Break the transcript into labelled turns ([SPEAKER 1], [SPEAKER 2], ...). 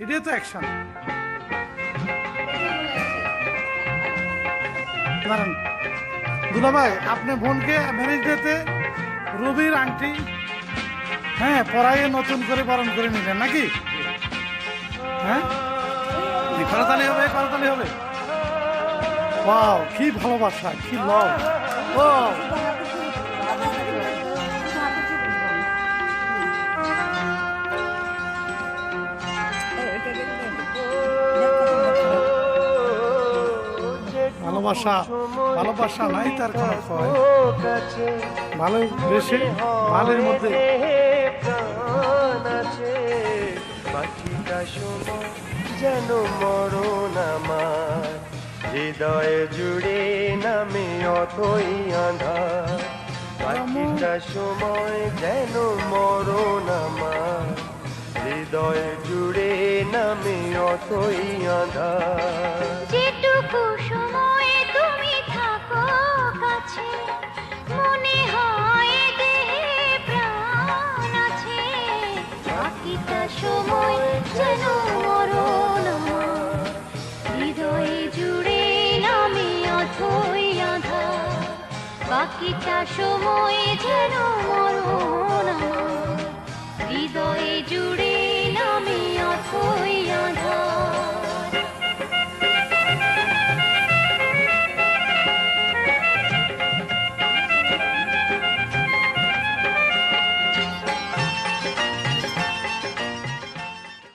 [SPEAKER 1] এটাই তো অ্যাকশন। দাঁড়ান দুলা ভাই, আপনি বোনকে ম্যারেজ ডেতে রবির আংটি হ্যাঁ পরাইয়ে নতুন করে বরণ করে নিলেন নাকি? হ্যাঁ করতালি হবে, করতালি হবে। ওয়াও, কি ভালোবাসা, কি লাভ। ও ভালোবাসা, ভালোবাসা নাই তার কোনো ক্ষয়, ভালোবেসে ভালের মধ্যে
[SPEAKER 2] বাকিটা সময় যেন মরণ আমার হৃদয়ে জুড়ে নামে অথই আঁধার। বাকিটা সময় যেন মরণ আমার হৃদয়ে জুড়ে নামে অথই আঁধার।
[SPEAKER 3] যেটুকু সময় তুমি থাকো কাছে মনে হয় দেহে প্রাণ আছে, বাকিটা সময় যেন মরণ আমার হৃদয়ে জুড়ে নামে অথই আঁধার। বাকিটা সময় যেন মরণ আমার হৃদয়ে জুড়ে নামে অথই আঁধার।